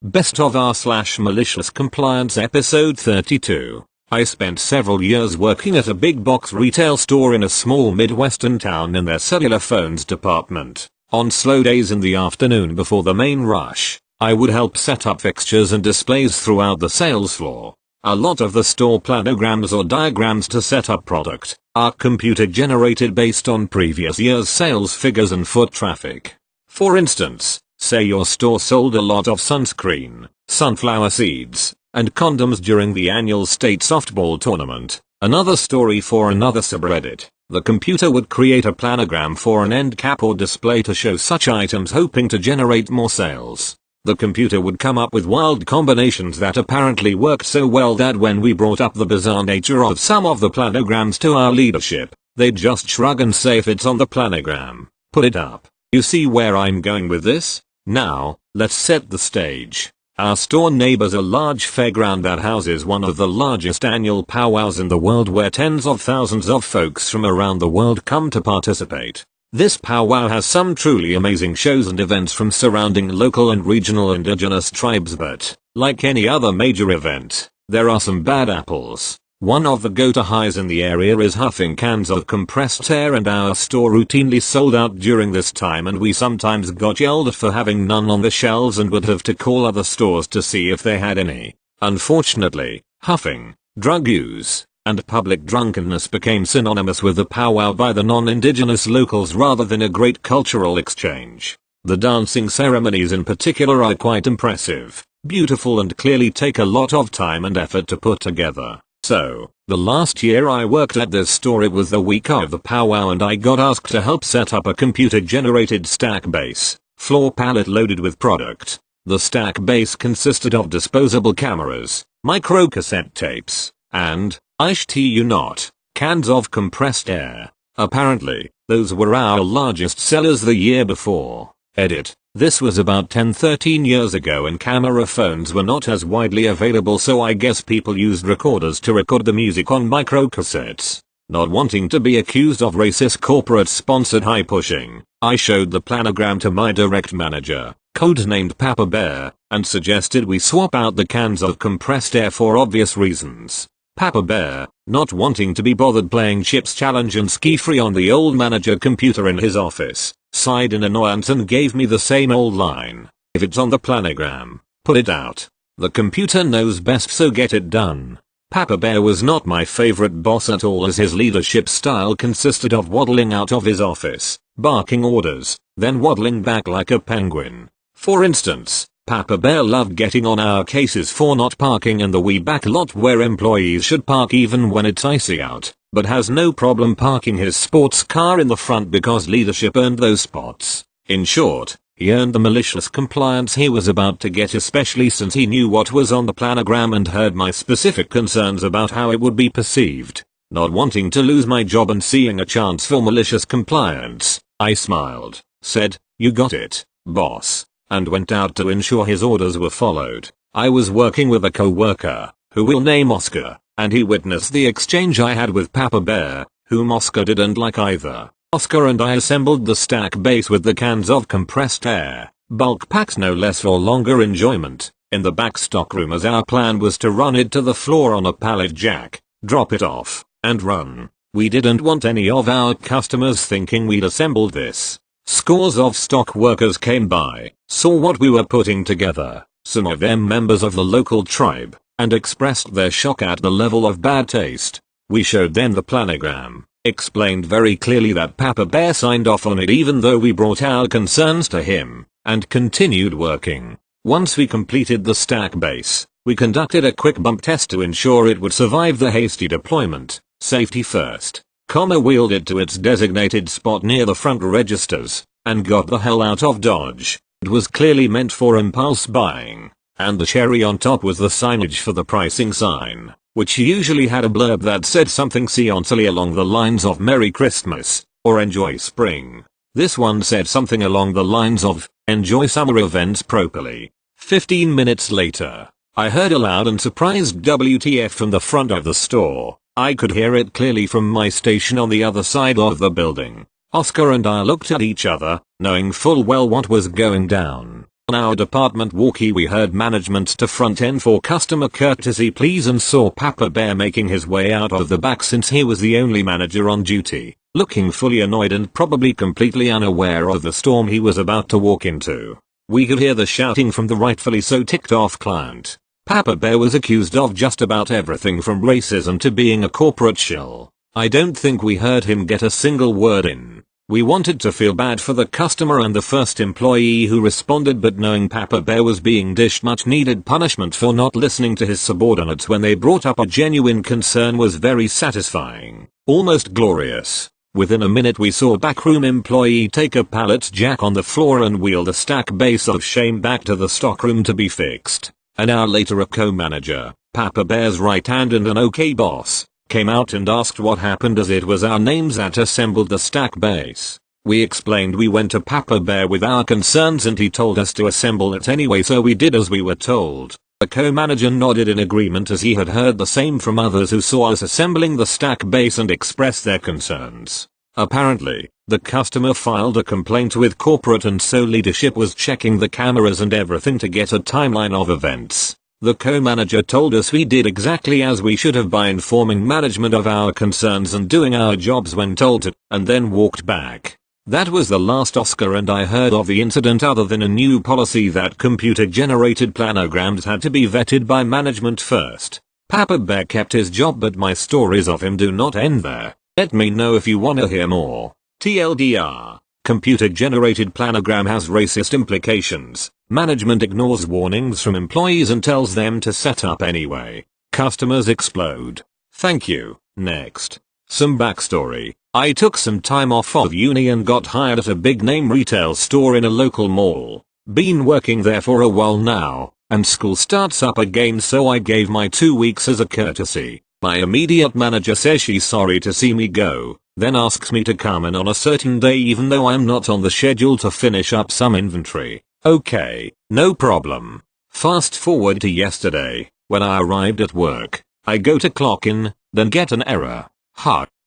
Best of r/malicious compliance episode 32. I spent several years working at a big box retail store in a small Midwestern town in their cellular phones department. On slow days in the afternoon before the main rush, I would help set up fixtures and displays throughout the sales floor. A lot of the store planograms or diagrams to set up product are computer generated based on previous year's sales figures and foot traffic. For instance, say your store sold a lot of sunscreen, sunflower seeds, and condoms during the annual state softball tournament. Another story for another subreddit. The computer would create a planogram for an end cap or display to show such items, hoping to generate more sales. The computer would come up with wild combinations that apparently worked so well that when we brought up the bizarre nature of some of the planograms to our leadership, they'd just shrug and say, if it's on the planogram, put it up. You see where I'm going with this? Now, let's set the stage. Our store neighbors a large fairground that houses one of the largest annual powwows in the world, where tens of thousands of folks from around the world come to participate. This powwow has some truly amazing shows and events from surrounding local and regional indigenous tribes, but, like any other major event, there are some bad apples. One of the go-to highs in the area is huffing cans of compressed air, and our store routinely sold out during this time, and we sometimes got yelled at for having none on the shelves and would have to call other stores to see if they had any. Unfortunately, huffing, drug use, and public drunkenness became synonymous with the powwow by the non-indigenous locals rather than a great cultural exchange. The dancing ceremonies in particular are quite impressive, beautiful, and clearly take a lot of time and effort to put together. So, the last year I worked at this store, it was the week of the powwow, and I got asked to help set up a computer-generated stack base floor pallet loaded with product. The stack base consisted of disposable cameras, microcassette tapes, and, I shit you not, cans of compressed air. Apparently, those were our largest sellers the year before. Edit. This was about 10-13 years ago, and camera phones were not as widely available, so I guess people used recorders to record the music on microcassettes. Not wanting to be accused of racist corporate-sponsored high-pushing, I showed the planogram to my direct manager, codenamed Papa Bear, and suggested we swap out the cans of compressed air for obvious reasons. Papa Bear, not wanting to be bothered playing Chips Challenge and Ski Free on the old manager computer in his office, sighed in annoyance and gave me the same old line. If it's on the planogram, put it out. The computer knows best, so get it done. Papa Bear was not my favorite boss at all, as his leadership style consisted of waddling out of his office, barking orders, then waddling back like a penguin. For instance, Papa Bear loved getting on our cases for not parking in the way back lot where employees should park even when it's icy out, but has no problem parking his sports car in the front because leadership earned those spots. In short, he earned the malicious compliance he was about to get, especially since he knew what was on the planogram and heard my specific concerns about how it would be perceived. Not wanting to lose my job and seeing a chance for malicious compliance, I smiled, said, "You got it, boss," and went out to ensure his orders were followed. I was working with a co-worker, who we'll name Oscar, and he witnessed the exchange I had with Papa Bear, whom Oscar didn't like either. Oscar and I assembled the stack base with the cans of compressed air, bulk packs no less, for longer enjoyment, in the back stock room, as our plan was to run it to the floor on a pallet jack, drop it off, and run. We didn't want any of our customers thinking we'd assembled this. Scores of stock workers came by, saw what we were putting together, some of them members of the local tribe, and expressed their shock at the level of bad taste. We showed them the planogram, explained very clearly that Papa Bear signed off on it even though we brought our concerns to him, and continued working. Once we completed the stack base, we conducted a quick bump test to ensure it would survive the hasty deployment. Safety first. Wheeled it to its designated spot near the front registers, and got the hell out of Dodge. It was clearly meant for impulse buying, and the cherry on top was the signage for the pricing sign, which usually had a blurb that said something scientiously along the lines of "Merry Christmas," or "Enjoy Spring." This one said something along the lines of, "Enjoy summer events properly." 15 minutes later, I heard a loud and surprised WTF from the front of the store. I could hear it clearly from my station on the other side of the building. Oscar and I looked at each other, knowing full well what was going down. On our department walkie we heard management to front end for customer courtesy please and saw Papa Bear making his way out of the back since he was the only manager on duty, looking fully annoyed and probably completely unaware of the storm he was about to walk into. We could hear the shouting from the rightfully so ticked off client. Papa Bear was accused of just about everything from racism to being a corporate shill. I don't think we heard him get a single word in. We wanted to feel bad for the customer and the first employee who responded, but knowing Papa Bear was being dished much needed punishment for not listening to his subordinates when they brought up a genuine concern was very satisfying. Almost glorious. Within a minute we saw a backroom employee take a pallet jack on the floor and wheel the stack base of shame back to the stockroom to be fixed. An hour later a co-manager, Papa Bear's right hand and an OK boss, came out and asked what happened as it was our names that assembled the stack base. We explained we went to Papa Bear with our concerns and he told us to assemble it anyway, so we did as we were told. The co-manager nodded in agreement as he had heard the same from others who saw us assembling the stack base and expressed their concerns. Apparently, the customer filed a complaint with corporate and so leadership was checking the cameras and everything to get a timeline of events. The co-manager told us we did exactly as we should have by informing management of our concerns and doing our jobs when told to, and then walked back. That was the last Oscar and I heard of the incident other than a new policy that computer-generated planograms had to be vetted by management first. Papa Bear kept his job, but my stories of him do not end there. Let me know if you wanna hear more. TLDR. Computer-generated planogram has racist implications. Management ignores warnings from employees and tells them to set up anyway. Customers explode. Thank you. Next. Some backstory. I took some time off of uni and got hired at a big name retail store in a local mall. Been working there for a while now, and school starts up again, so I gave my 2 weeks as a courtesy. My immediate manager says she's sorry to see me go, then asks me to come in on a certain day even though I'm not on the schedule to finish up some inventory. Okay, no problem. Fast forward to yesterday, when I arrived at work. I go to clock in, then get an error.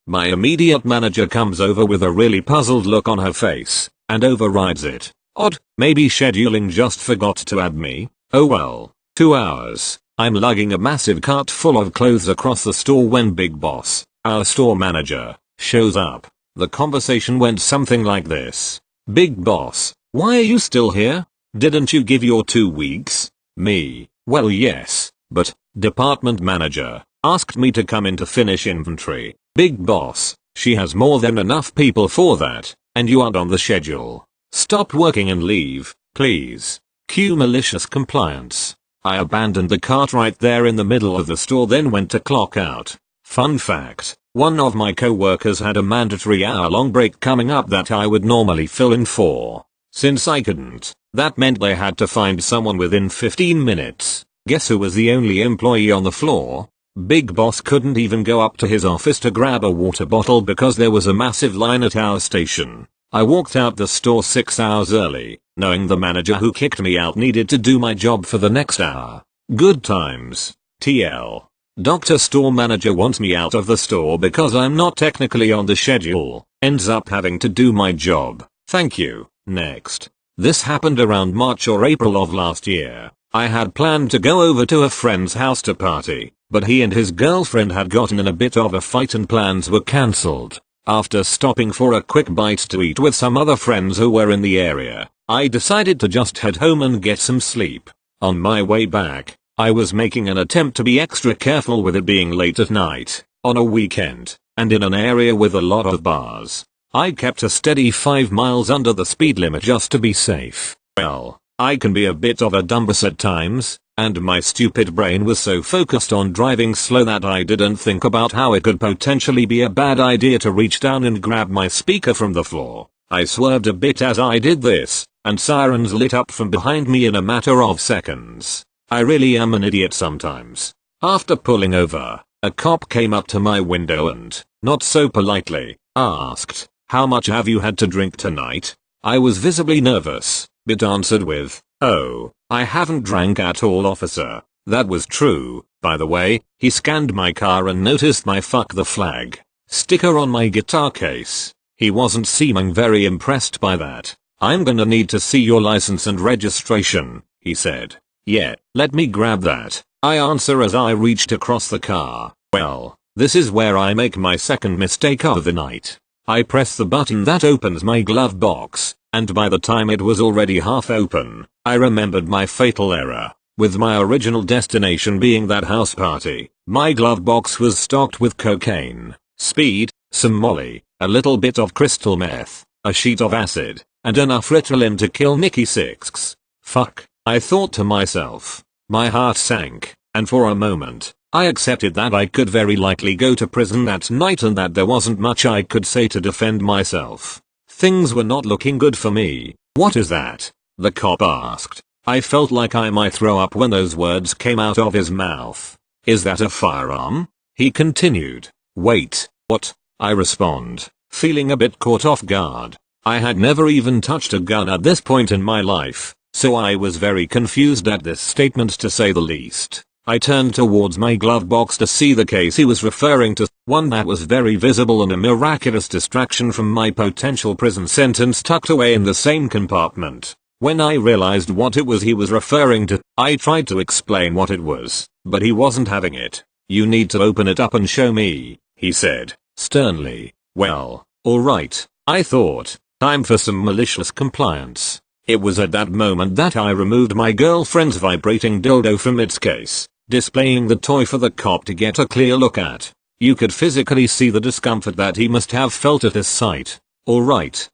My immediate manager comes over with a really puzzled look on her face, and overrides it. Odd, maybe scheduling just forgot to add me. Oh well. 2 hours. I'm lugging a massive cart full of clothes across the store when Big Boss, our store manager, shows up. The conversation went something like this. Big Boss, why are you still here? Didn't you give your 2 weeks? Me, well yes, but, department manager, asked me to come in to finish inventory. Big Boss, she has more than enough people for that, and you aren't on the schedule. Stop working and leave, please. Cue malicious compliance. I abandoned the cart right there in the middle of the store, then went to clock out. Fun fact, one of my co-workers had a mandatory hour-long break coming up that I would normally fill in for. Since I couldn't, that meant they had to find someone within 15 minutes. Guess who was the only employee on the floor? Big Boss couldn't even go up to his office to grab a water bottle because there was a massive line at our station. I walked out the store 6 hours early, knowing the manager who kicked me out needed to do my job for the next hour. Good times. TL. Dr. Store Manager wants me out of the store because I'm not technically on the schedule, ends up having to do my job. Thank you. Next. This happened around March or April of last year. I had planned to go over to a friend's house to party, but he and his girlfriend had gotten in a bit of a fight and plans were cancelled. After stopping for a quick bite to eat with some other friends who were in the area, I decided to just head home and get some sleep. On my way back, I was making an attempt to be extra careful with it being late at night, on a weekend, and in an area with a lot of bars. I kept a steady 5 miles under the speed limit just to be safe. Well, I can be a bit of a dumbass at times, and my stupid brain was so focused on driving slow that I didn't think about how it could potentially be a bad idea to reach down and grab my speaker from the floor. I swerved a bit as I did this, and sirens lit up from behind me in a matter of seconds. I really am an idiot sometimes. After pulling over, a cop came up to my window and, not so politely, asked, "How much have you had to drink tonight?" I was visibly nervous, but answered with, "Oh, I haven't drank at all, officer." That was true, by the way. He scanned my car and noticed my "fuck the flag" sticker on my guitar case. He wasn't seeming very impressed by that. "I'm gonna need to see your license and registration," he said. "Yeah, let me grab that," I answer as I reached across the car. Well, this is where I make my second mistake of the night. I press the button that opens my glove box, and by the time it was already half open, I remembered my fatal error. With my original destination being that house party, my glove box was stocked with cocaine, speed, some molly, a little bit of crystal meth, a sheet of acid, and enough Ritalin to kill Nikki Sixx. Fuck, I thought to myself. My heart sank, and for a moment, I accepted that I could very likely go to prison that night and that there wasn't much I could say to defend myself. Things were not looking good for me. "What is that?" the cop asked. I felt like I might throw up when those words came out of his mouth. "Is that a firearm?" he continued. "Wait, what?" I respond, feeling a bit caught off guard. I had never even touched a gun at this point in my life, so I was very confused at this statement to say the least. I turned towards my glove box to see the case he was referring to, one that was very visible and a miraculous distraction from my potential prison sentence tucked away in the same compartment. When I realized what it was he was referring to, I tried to explain what it was, but he wasn't having it. "You need to open it up and show me," he said, sternly. Well, alright, I thought. Time for some malicious compliance. It was at that moment that I removed my girlfriend's vibrating dildo from its case, displaying the toy for the cop to get a clear look at. You could physically see the discomfort that he must have felt at this sight. Alright,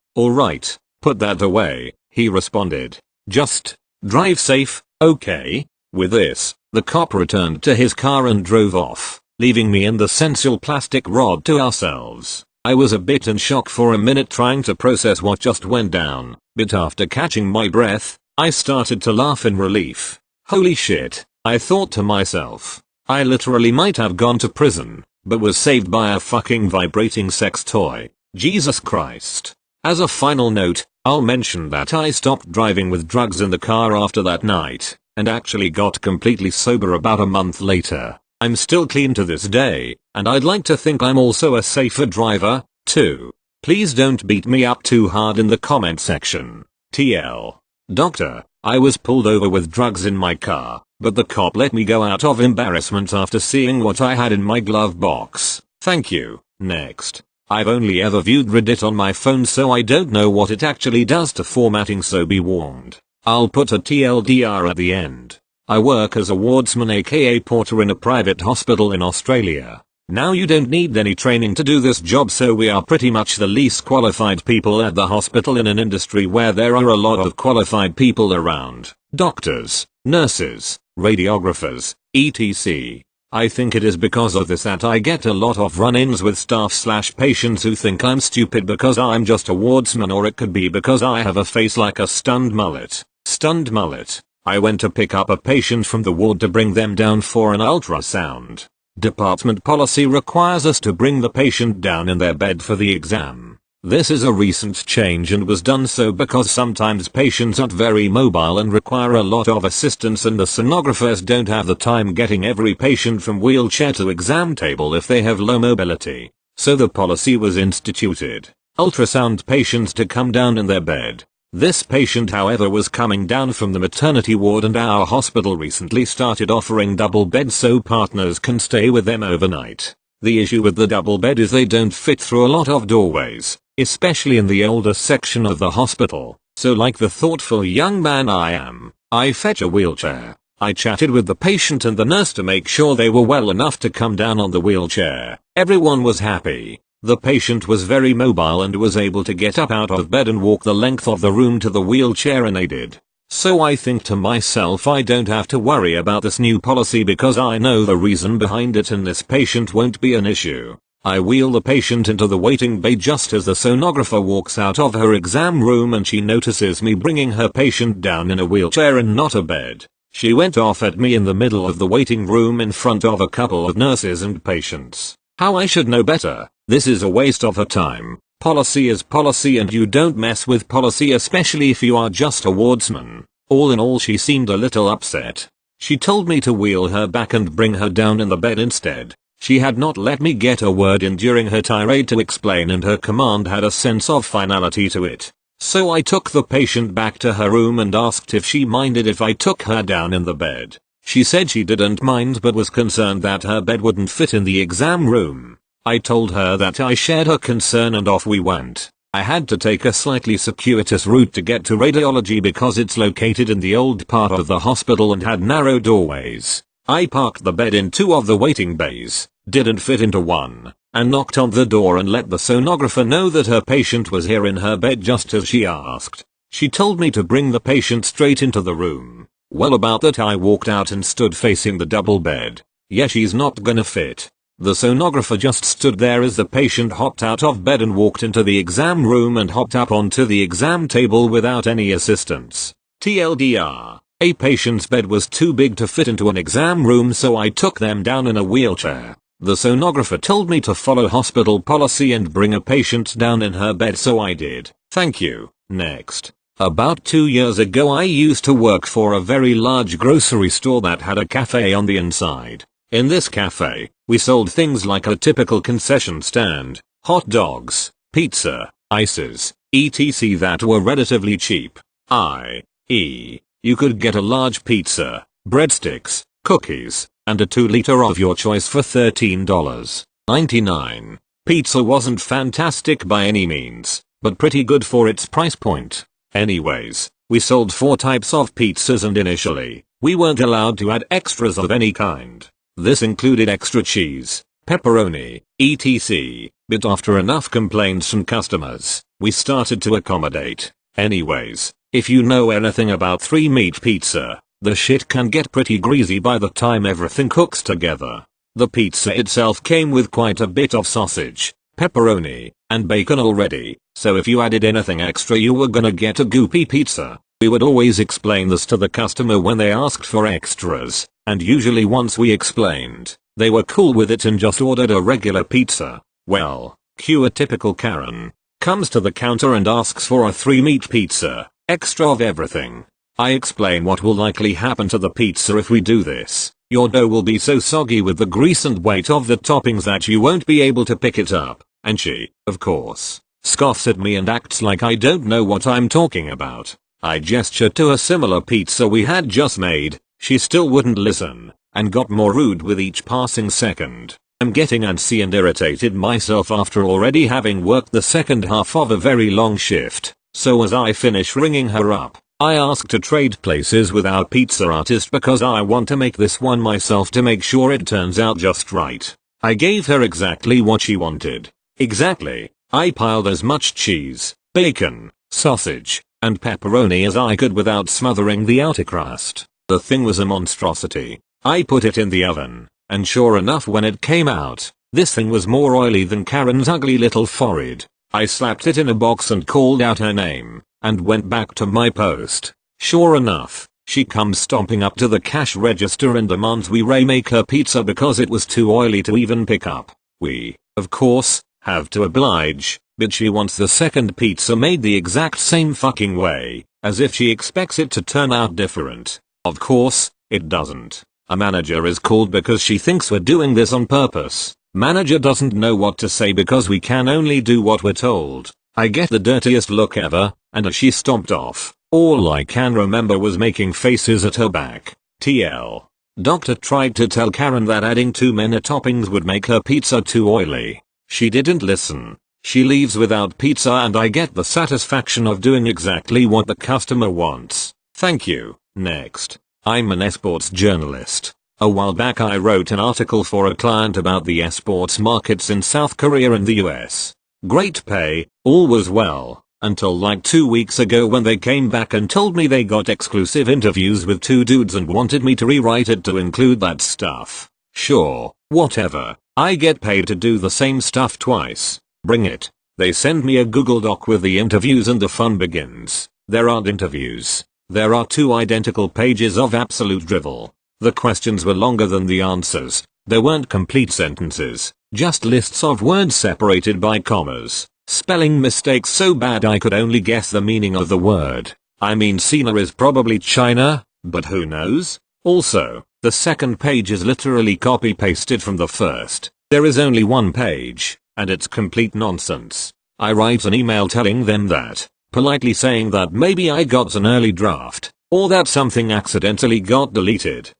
put that away, he responded. "Just drive safe, okay?" With this, the cop returned to his car and drove off, leaving me and the sensual plastic rod to ourselves. I was a bit in shock for a minute trying to process what just went down, but after catching my breath, I started to laugh in relief. Holy shit, I thought to myself. I literally might have gone to prison, but was saved by a fucking vibrating sex toy. Jesus Christ. As a final note, I'll mention that I stopped driving with drugs in the car after that night, and actually got completely sober about a month later. I'm still clean to this day, and I'd like to think I'm also a safer driver, too. Please don't beat me up too hard in the comment section. TL. Doctor, I was pulled over with drugs in my car, but the cop let me go out of embarrassment after seeing what I had in my glove box. Thank you. Next. I've only ever viewed Reddit on my phone, so I don't know what it actually does to formatting, so be warned. I'll put a TLDR at the end. I work as a wardsman aka porter in a private hospital in Australia. Now you don't need any training to do this job, so we are pretty much the least qualified people at the hospital in an industry where there are a lot of qualified people around. Doctors, nurses, radiographers, etc. I think it is because of this that I get a lot of run-ins with staff/patients who think I'm stupid because I'm just a wardsman, or it could be because I have a face like a stunned mullet. Stunned mullet. I went to pick up a patient from the ward to bring them down for an ultrasound. Department policy requires us to bring the patient down in their bed for the exam. This is a recent change and was done so because sometimes patients aren't very mobile and require a lot of assistance, and the sonographers don't have the time getting every patient from wheelchair to exam table if they have low mobility. So the policy was instituted. Ultrasound patients to come down in their bed. This patient, however, was coming down from the maternity ward, and our hospital recently started offering double beds so partners can stay with them overnight. The issue with the double bed is they don't fit through a lot of doorways, especially in the older section of the hospital. So like the thoughtful young man I am, I fetch a wheelchair. I chatted with the patient and the nurse to make sure they were well enough to come down on the wheelchair. Everyone was happy. The patient was very mobile and was able to get up out of bed and walk the length of the room to the wheelchair unaided. So I think to myself, I don't have to worry about this new policy because I know the reason behind it, and this patient won't be an issue. I wheel the patient into the waiting bay just as the sonographer walks out of her exam room, and she notices me bringing her patient down in a wheelchair and not a bed. She went off at me in the middle of the waiting room in front of a couple of nurses and patients. How I should know better. This is a waste of her time. Policy is policy, and you don't mess with policy, especially if you are just a wardsman. All in all, she seemed a little upset. She told me to wheel her back and bring her down in the bed instead. She had not let me get a word in during her tirade to explain, and her command had a sense of finality to it. So I took the patient back to her room and asked if she minded if I took her down in the bed. She said she didn't mind but was concerned that her bed wouldn't fit in the exam room. I told her that I shared her concern and off we went. I had to take a slightly circuitous route to get to radiology because it's located in the old part of the hospital and had narrow doorways. I parked the bed in 2 of the waiting bays, didn't fit into one, and knocked on the door and let the sonographer know that her patient was here in her bed just as she asked. She told me to bring the patient straight into the room. Well, about that I walked out and stood facing the double bed. Yeah, she's not gonna fit. The sonographer just stood there as the patient hopped out of bed and walked into the exam room and hopped up onto the exam table without any assistance. TLDR. A patient's bed was too big to fit into an exam room, so I took them down in a wheelchair. The sonographer told me to follow hospital policy and bring a patient down in her bed, so I did. Thank you. Next. About 2 years ago I used to work for a very large grocery store that had a cafe on the inside. In this cafe, we sold things like a typical concession stand, hot dogs, pizza, ices, etc. that were relatively cheap. i.e., you could get a large pizza, breadsticks, cookies, and a 2-liter of your choice for $13.99. Pizza wasn't fantastic by any means, but pretty good for its price point. Anyways, we sold 4 types of pizzas and initially, we weren't allowed to add extras of any kind. This included extra cheese, pepperoni, etc. But after enough complaints from customers, we started to accommodate. Anyways, if you know anything about 3-meat pizza, the shit can get pretty greasy by the time everything cooks together. The pizza itself came with quite a bit of sausage, pepperoni, and bacon already, so if you added anything extra you were gonna get a goopy pizza. We would always explain this to the customer when they asked for extras, and usually once we explained, they were cool with it and just ordered a regular pizza. Well, cue a typical Karen. Comes to the counter and asks for a 3-meat pizza, extra of everything. I explain what will likely happen to the pizza if we do this. Your dough will be so soggy with the grease and weight of the toppings that you won't be able to pick it up. And she, of course, scoffs at me and acts like I don't know what I'm talking about. I gestured to a similar pizza we had just made. She still wouldn't listen, and got more rude with each passing second. I'm getting antsy and irritated myself after already having worked the second half of a very long shift, so as I finish ringing her up, I ask to trade places with our pizza artist because I want to make this one myself to make sure it turns out just right. I gave her exactly what she wanted. Exactly. I piled as much cheese, bacon, sausage, and pepperoni as I could without smothering the outer crust. The thing was a monstrosity. I put it in the oven, and sure enough when it came out, this thing was more oily than Karen's ugly little forehead. I slapped it in a box and called out her name, and went back to my post. Sure enough, she comes stomping up to the cash register and demands we remake her pizza because it was too oily to even pick up. We, of course, have to oblige, but she wants the second pizza made the exact same fucking way, as if she expects it to turn out different. Of course, it doesn't. A manager is called because she thinks we're doing this on purpose. Manager doesn't know what to say because we can only do what we're told. I get the dirtiest look ever, and as she stomped off, all I can remember was making faces at her back. TL. Doctor tried to tell Karen that adding too many toppings would make her pizza too oily. She didn't listen. She leaves without pizza and I get the satisfaction of doing exactly what the customer wants. Thank you. Next. I'm an esports journalist. A while back I wrote an article for a client about the esports markets in South Korea and the US. Great pay, all was well, until like 2 weeks ago when they came back and told me they got exclusive interviews with 2 dudes and wanted me to rewrite it to include that stuff. Sure, whatever. I get paid to do the same stuff twice. Bring it. They send me a Google Doc with the interviews and the fun begins. There aren't interviews. There are 2 identical pages of absolute drivel. The questions were longer than the answers. There weren't complete sentences, just lists of words separated by commas. Spelling mistakes so bad I could only guess the meaning of the word. I mean Cena is probably China, but who knows? Also, the second page is literally copy-pasted from the first. There is only 1 page, and it's complete nonsense. I write an email telling them that politely saying that maybe I got an early draft, or that something accidentally got deleted.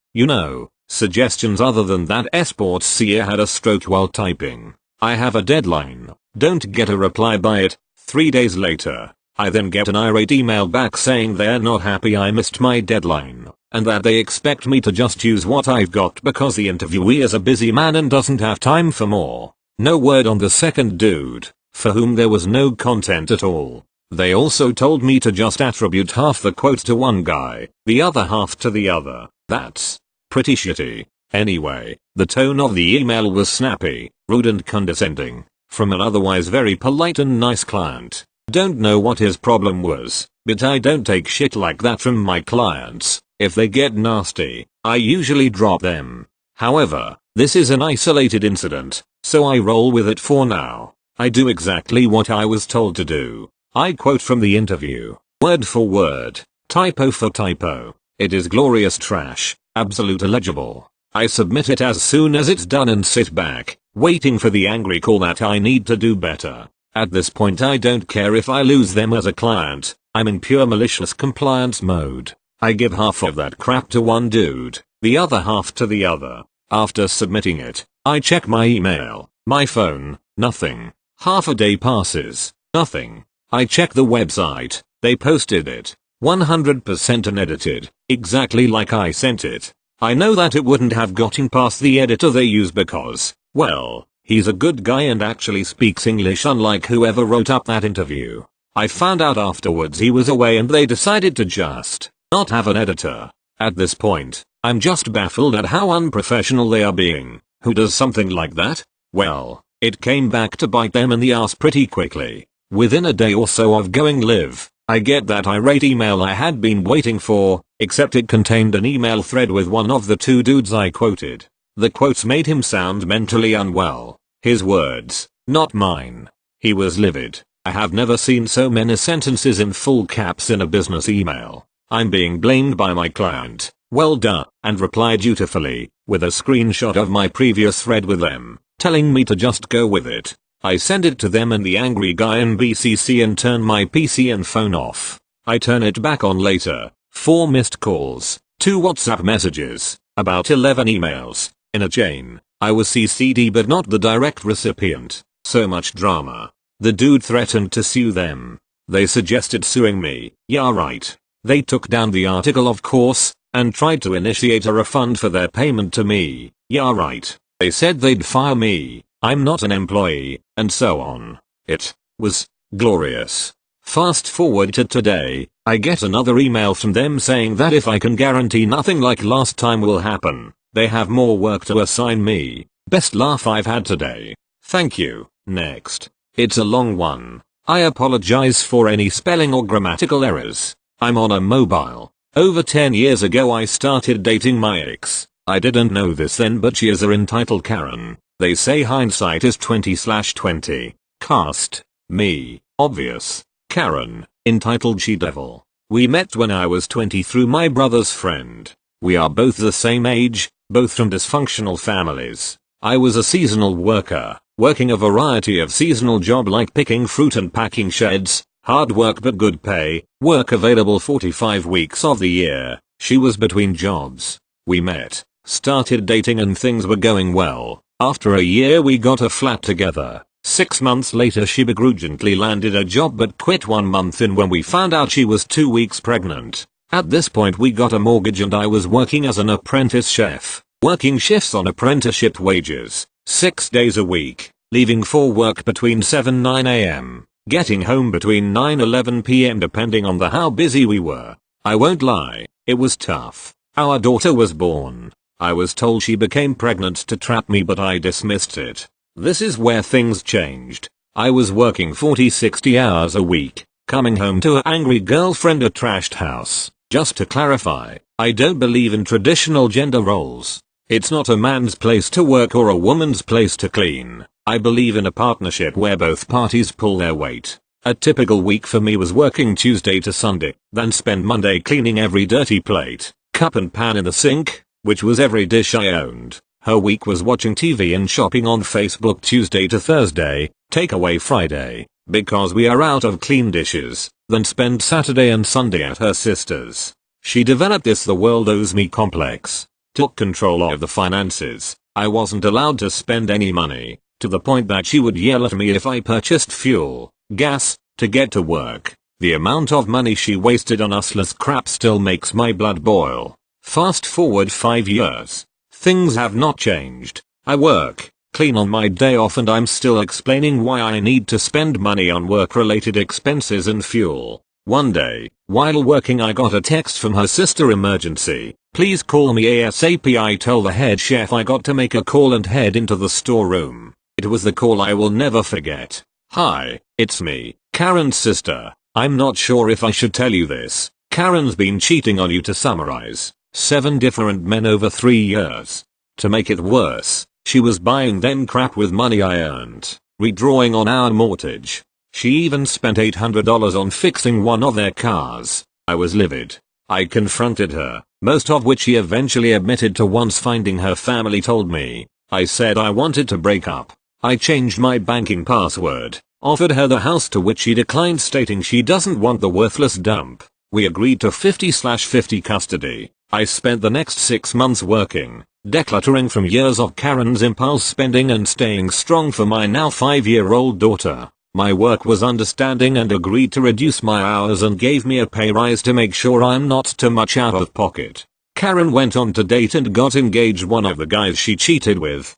Suggestions other than that esports seer had a stroke while typing. I have a deadline, don't get a reply by it. 3 days later, I then get an irate email back saying they're not happy I missed my deadline, and that they expect me to just use what I've got because the interviewee is a busy man and doesn't have time for more. No word on the second dude, for whom there was no content at all. They also told me to just attribute half the quote to one guy, the other half to the other. That's pretty shitty. Anyway, the tone of the email was snappy, rude and condescending, from an otherwise very polite and nice client. Don't know what his problem was, but I don't take shit like that from my clients. If they get nasty, I usually drop them. However, this is an isolated incident, so I roll with it for now. I do exactly what I was told to do. I quote from the interview, word for word, typo for typo. It is glorious trash, absolute illegible. I submit it as soon as it's done and sit back, waiting for the angry call that I need to do better. At this point I don't care if I lose them as a client, I'm in pure malicious compliance mode. I give half of that crap to one dude, the other half to the other. After submitting it, I check my email, my phone, nothing. Half a day passes, nothing. I check the website, they posted it, 100% unedited, exactly like I sent it. I know that it wouldn't have gotten past the editor they use because, well, he's a good guy and actually speaks English unlike whoever wrote up that interview. I found out afterwards he was away and they decided to just not have an editor. At this point, I'm just baffled at how unprofessional they are being. Who does something like that? Well, it came back to bite them in the ass pretty quickly. Within a day or so of going live, I get that irate email I had been waiting for, except it contained an email thread with one of the two dudes I quoted. The quotes made him sound mentally unwell. His words, not mine. He was livid. I have never seen so many sentences in full caps in a business email. I'm being blamed by my client. Well done, and replied dutifully, with a screenshot of my previous thread with them, telling me to just go with it. I send it to them and the angry guy in BCC and turn my PC and phone off. I turn it back on later. 4 missed calls, 2 WhatsApp messages, about 11 emails, in a chain. I was CC'd but not the direct recipient. So much drama. The dude threatened to sue them. They suggested suing me. Yeah, right. They took down the article of course, and tried to initiate a refund for their payment to me. Yeah, right. They said they'd fire me. I'm not an employee, and so on. It was glorious. Fast forward to today, I get another email from them saying that if I can guarantee nothing like last time will happen, they have more work to assign me. Best laugh I've had today. Thank you. Next. It's a long one. I apologize for any spelling or grammatical errors. I'm on a mobile. Over 10 years ago I started dating my ex. I didn't know this then but she is a entitled Karen. They say hindsight is 20/20. Cast. Me. Obvious. Karen. Entitled she-devil. We met when I was 20 through my brother's friend. We are both the same age, both from dysfunctional families. I was a seasonal worker, working a variety of seasonal job like picking fruit and packing sheds, hard work but good pay, work available 45 weeks of the year. She was between jobs. We met, started dating and things were going well. After a year we got a flat together. 6 months later she begrudgingly landed a job but quit 1 month in when we found out she was 2 weeks pregnant. At this point we got a mortgage and I was working as an apprentice chef, working shifts on apprenticeship wages, 6 days a week, leaving for work between 7-9 am, getting home between 9-11 pm depending on how busy we were. I won't lie, it was tough. Our daughter was born. I was told she became pregnant to trap me but I dismissed it. This is where things changed. I was working 40-60 hours a week, coming home to an angry girlfriend a trashed house. Just to clarify, I don't believe in traditional gender roles. It's not a man's place to work or a woman's place to clean. I believe in a partnership where both parties pull their weight. A typical week for me was working Tuesday to Sunday, then spend Monday cleaning every dirty plate, cup and pan in the sink, which was every dish I owned. Her week was watching TV and shopping on Facebook Tuesday to Thursday, takeaway Friday, because we are out of clean dishes, then spend Saturday and Sunday at her sister's. She developed this "the world owes me" complex. Took control of the finances. I wasn't allowed to spend any money, to the point that she would yell at me if I purchased fuel, gas, to get to work. The amount of money she wasted on useless crap still makes my blood boil. Fast forward 5 years. Things have not changed. I work, clean on my day off, and I'm still explaining why I need to spend money on work-related expenses and fuel. One day, while working, I got a text from her sister: "Emergency. Please call me ASAP." I tell the head chef I got to make a call and head into the storeroom. It was the call I will never forget. "Hi, it's me, Karen's sister. I'm not sure if I should tell you this. Karen's been cheating on you." To summarize, 7 different men over 3 years. To make it worse, she was buying them crap with money I earned, redrawing on our mortgage. She even spent $800 on fixing one of their cars. I was livid. I confronted her, most of which she eventually admitted to once finding her family told me. I said I wanted to break up. I changed my banking password, offered her the house, to which she declined, stating she doesn't want the worthless dump. We agreed to 50/50 custody. I spent the next 6 months working, decluttering from years of Karen's impulse spending, and staying strong for my now 5-year-old daughter. My work was understanding and agreed to reduce my hours and gave me a pay rise to make sure I'm not too much out of pocket. Karen went on to date and got engaged one of the guys she cheated with.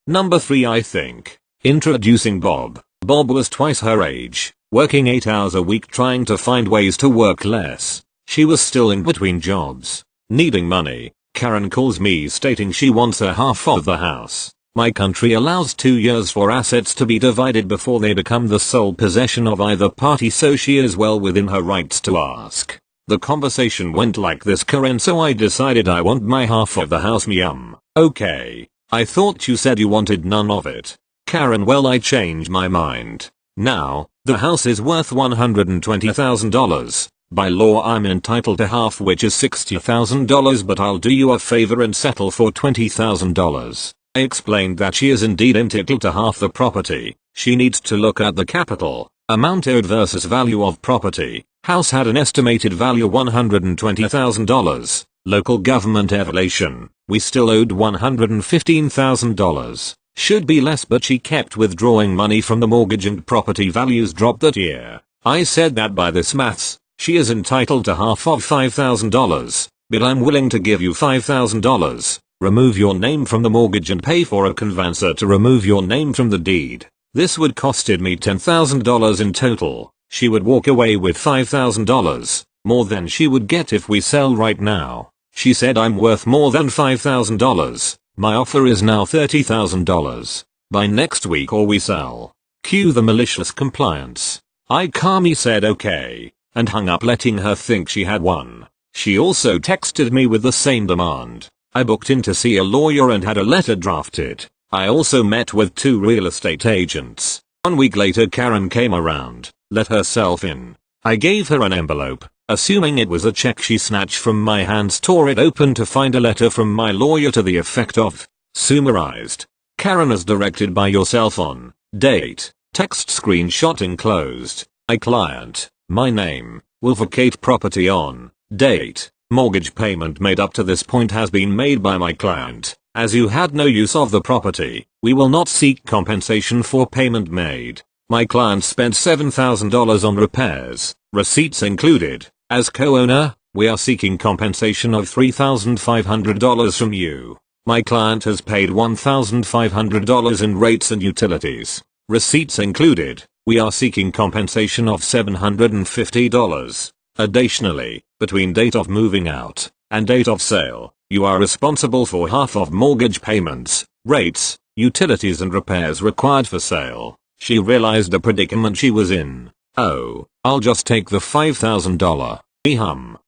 Number 3 I think. Introducing Bob. Bob was twice her age, working 8 hours a week trying to find ways to work less. She was still in between jobs, needing money. Karen calls me stating she wants her half of the house. My country allows 2 years for assets to be divided before they become the sole possession of either party, so she is well within her rights to ask. The conversation went like this: "Karen, so I decided I want my half of the house." "Okay. I thought you said you wanted none of it." Karen: "Well, I changed my mind. Now, the house is worth $120,000. By law I'm entitled to half, which is $60,000, but I'll do you a favor and settle for $20,000. I explained that she is indeed entitled to half the property. She needs to look at the capital amount owed versus value of property. House had an estimated value $120,000. Local government evaluation, we still owed $115,000. Should be less, but she kept withdrawing money from the mortgage and property values dropped that year. I said that by this maths, she is entitled to half of $5,000, but I'm willing to give you $5,000. Remove your name from the mortgage and pay for a conveyancer to remove your name from the deed. This would costed me $10,000 in total. She would walk away with $5,000, more than she would get if we sell right now. She said I'm worth more than $5,000. My offer is now $30,000. By next week or we sell." Cue the malicious compliance. I calmly said okay, and hung up, letting her think she had won. She also texted me with the same demand. I booked in to see a lawyer and had a letter drafted. I also met with 2 real estate agents. 1 week later Karen came around, let herself in. I gave her an envelope, assuming it was a check. She snatched from my hands, tore it open to find a letter from my lawyer to the effect of, summarized. Karen, as directed by yourself on, date, text screenshot enclosed. My client, my name, will vacate property on, date. Mortgage payment made up to this point has been made by my client. As you had no use of the property, we will not seek compensation for payment made. My client spent $7,000 on repairs, receipts included. As co-owner, we are seeking compensation of $3,500 from you. My client has paid $1,500 in rates and utilities, receipts included. We are seeking compensation of $750. Additionally, between date of moving out and date of sale, you are responsible for half of mortgage payments, rates, utilities and repairs required for sale. She realized the predicament she was in. "Oh, I'll just take the $5,000.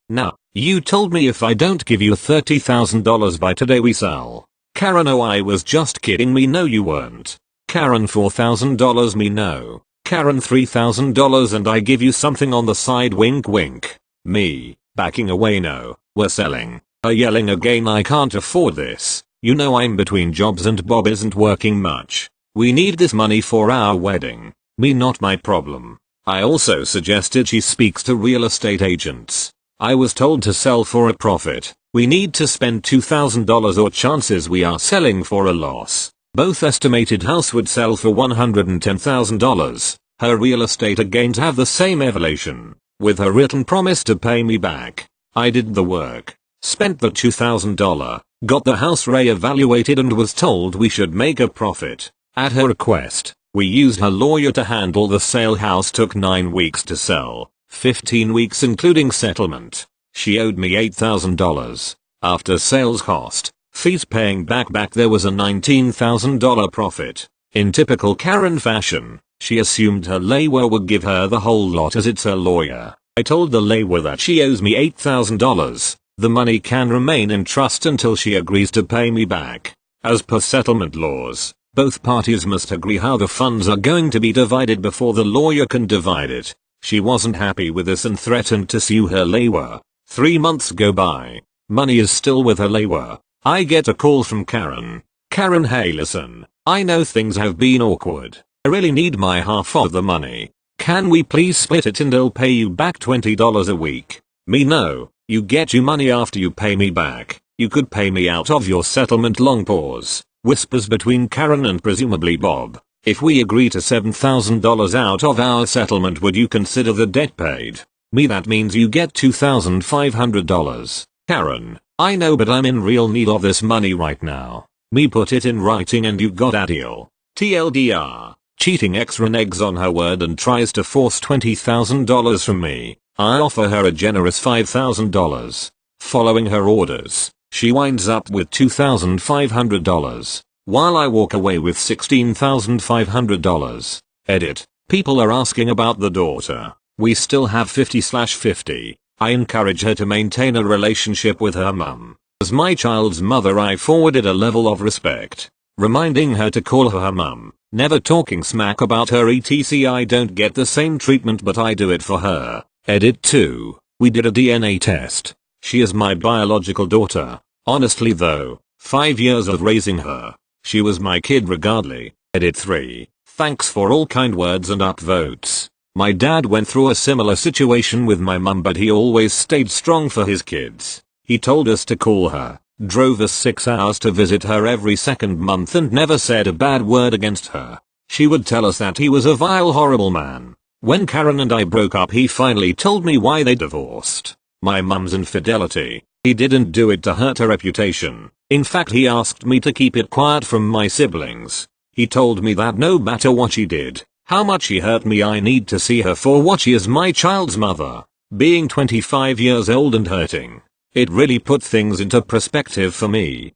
Now, you told me if I don't give you $30,000 by today we sell." Karen: "Oh, I was just kidding." Me: "No, you weren't." Karen: $4,000. Me: "No." Karen: $3,000 and I give you something on the side. Wink wink. Me, backing away: "No, we're selling." Her yelling again: "I can't afford this. You know I'm between jobs and Bob isn't working much. We need this money for our wedding." Me not my problem. I also suggested she speaks to real estate agents. I was told to sell for a profit. We need to spend $2,000 or chances we are selling for a loss. Both estimated house would sell for $110,000. Her real estate gains have the same evaluation, with her written promise to pay me back. I did the work, spent the $2,000, got the house re-evaluated and was told we should make a profit. At her request, we used her lawyer to handle the sale. House took 9 weeks to sell, 15 weeks including settlement. She owed me $8,000. After sales cost, fees paying back there was a $19,000 profit. In typical Karen fashion, she assumed her lawyer would give her the whole lot as it's her lawyer. I told the lawyer that she owes me $8,000. The money can remain in trust until she agrees to pay me back. As per settlement laws, both parties must agree how the funds are going to be divided before the lawyer can divide it. She wasn't happy with this and threatened to sue her lawyer. 3 months go by. Money is still with her lawyer. I get a call from Karen. Karen, hey listen, I know things have been awkward. I really need my half of the money. Can we please split it and I'll pay you back $20 a week? Me no, you get your money after you pay me back. You could pay me out of your settlement. Long pause. Whispers between Karen and presumably Bob. If we agree to $7,000 out of our settlement, would you consider the debt paid? Me, that means you get $2,500. Karen, I know, but I'm in real need of this money right now. Me, put it in writing and you got a deal. TLDR, cheating ex reneges on her word and tries to force $20,000 from me. I offer her a generous $5,000. Following her orders, she winds up with $2,500, while I walk away with $16,500. Edit. People are asking about the daughter. We still have 50/50. I encourage her to maintain a relationship with her mum. As my child's mother, I forwarded a level of respect, reminding her to call her mum, never talking smack about her etc. I don't get the same treatment, but I do it for her. Edit 2. We did a DNA test. She is my biological daughter. Honestly though, 5 years of raising her, she was my kid regardless. Edit 3. Thanks for all kind words and upvotes. My dad went through a similar situation with my mum, but he always stayed strong for his kids. He told us to call her, drove us 6 hours to visit her every second month and never said a bad word against her. She would tell us that he was a vile, horrible man. When Karen and I broke up, he finally told me why they divorced. My mum's infidelity. He didn't do it to hurt her reputation. In fact, he asked me to keep it quiet from my siblings. He told me that no matter what she did, how much she hurt me, I need to see her for what she is, my child's mother. Being 25 years old and hurting, it really put things into perspective for me.